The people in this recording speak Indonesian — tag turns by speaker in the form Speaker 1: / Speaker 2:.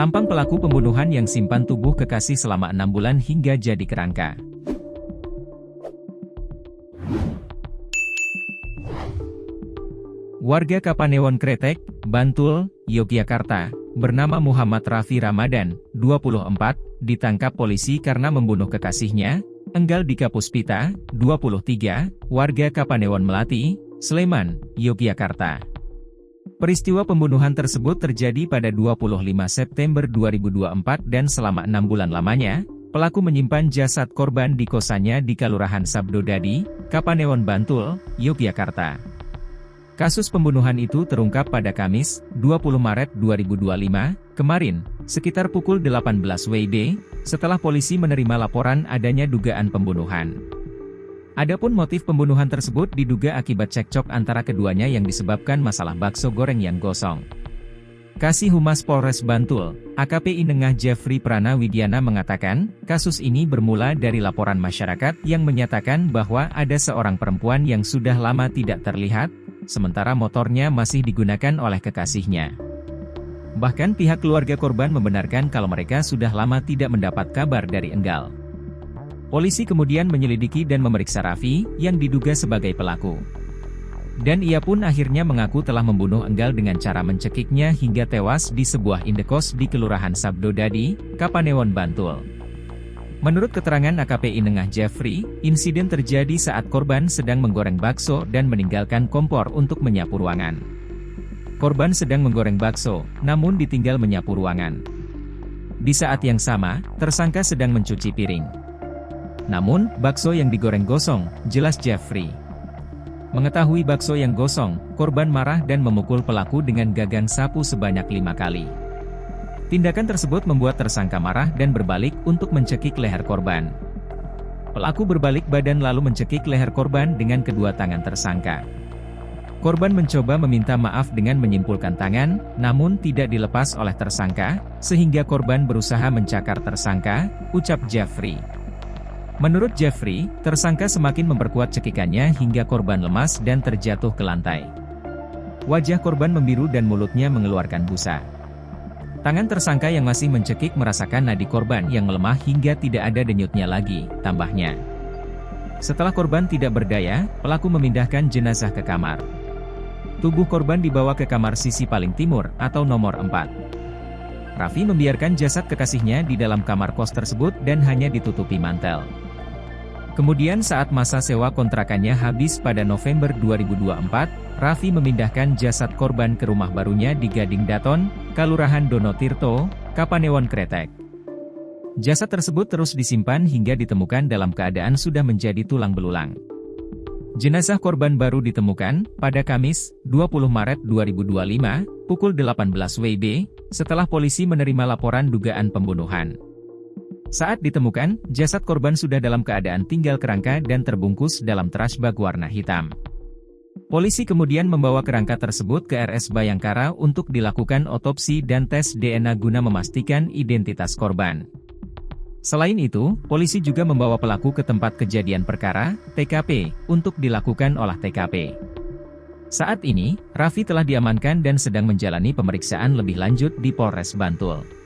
Speaker 1: Tampang pelaku pembunuhan yang simpan tubuh kekasih selama 6 bulan hingga jadi kerangka. Warga Kapanewon Kretek, Bantul, Yogyakarta, bernama Muhammad Raffi Ramadan, 24, ditangkap polisi karena membunuh kekasihnya, Enggal Dika Puspita, 23, warga Kapanewon Melati, Sleman, Yogyakarta. Peristiwa pembunuhan tersebut terjadi pada 25 September 2024 dan selama 6 bulan lamanya, pelaku menyimpan jasad korban di kosannya di Kelurahan Sabdodadi, Kapanewon Bantul, Yogyakarta. Kasus pembunuhan itu terungkap pada Kamis, 20 Maret 2025, kemarin, sekitar pukul 18 WIB, setelah polisi menerima laporan adanya dugaan pembunuhan. Adapun motif pembunuhan tersebut diduga akibat cekcok antara keduanya yang disebabkan masalah bakso goreng yang gosong. Kasih Humas Polres Bantul, AKP Inengah Jeffrey Pranawidiana mengatakan, kasus ini bermula dari laporan masyarakat yang menyatakan bahwa ada seorang perempuan yang sudah lama tidak terlihat, sementara motornya masih digunakan oleh kekasihnya. Bahkan pihak keluarga korban membenarkan kalau mereka sudah lama tidak mendapat kabar dari Enggal. Polisi kemudian menyelidiki dan memeriksa Raffi, yang diduga sebagai pelaku. Dan ia pun akhirnya mengaku telah membunuh Enggal dengan cara mencekiknya hingga tewas di sebuah indekos di Kelurahan Sabdodadi, Kapanewon Bantul. Menurut keterangan AKP Inengah Jeffrey, insiden terjadi saat korban sedang menggoreng bakso dan meninggalkan kompor untuk menyapu ruangan. Korban sedang menggoreng bakso, namun ditinggal menyapu ruangan. Di saat yang sama, tersangka sedang mencuci piring. Namun, bakso yang digoreng gosong, jelas Jeffrey. Mengetahui bakso yang gosong, korban marah dan memukul pelaku dengan gagang sapu sebanyak 5 kali. Tindakan tersebut membuat tersangka marah dan berbalik untuk mencekik leher korban. Pelaku berbalik badan lalu mencekik leher korban dengan kedua tangan tersangka. Korban mencoba meminta maaf dengan menyimpulkan tangan, namun tidak dilepas oleh tersangka, sehingga korban berusaha mencakar tersangka, ucap Jeffrey. Menurut Jeffrey, tersangka semakin memperkuat cekikannya hingga korban lemas dan terjatuh ke lantai. Wajah korban membiru dan mulutnya mengeluarkan busa. Tangan tersangka yang masih mencekik merasakan nadi korban yang melemah hingga tidak ada denyutnya lagi, tambahnya. Setelah korban tidak berdaya, pelaku memindahkan jenazah ke kamar. Tubuh korban dibawa ke kamar sisi paling timur atau nomor 4. Raffi membiarkan jasad kekasihnya di dalam kamar kos tersebut dan hanya ditutupi mantel. Kemudian saat masa sewa kontrakannya habis pada November 2024, Raffi memindahkan jasad korban ke rumah barunya di Gading Daton, Kelurahan Donotirto, Kapanewon Kretek. Jasad tersebut terus disimpan hingga ditemukan dalam keadaan sudah menjadi tulang belulang. Jenazah korban baru ditemukan pada Kamis, 20 Maret 2025, pukul 18 WIB, setelah polisi menerima laporan dugaan pembunuhan. Saat ditemukan, jasad korban sudah dalam keadaan tinggal kerangka dan terbungkus dalam trash bag warna hitam. Polisi kemudian membawa kerangka tersebut ke RS Bayangkara untuk dilakukan otopsi dan tes DNA guna memastikan identitas korban. Selain itu, polisi juga membawa pelaku ke tempat kejadian perkara, TKP, untuk dilakukan olah TKP. Saat ini, Raffi telah diamankan dan sedang menjalani pemeriksaan lebih lanjut di Polres Bantul.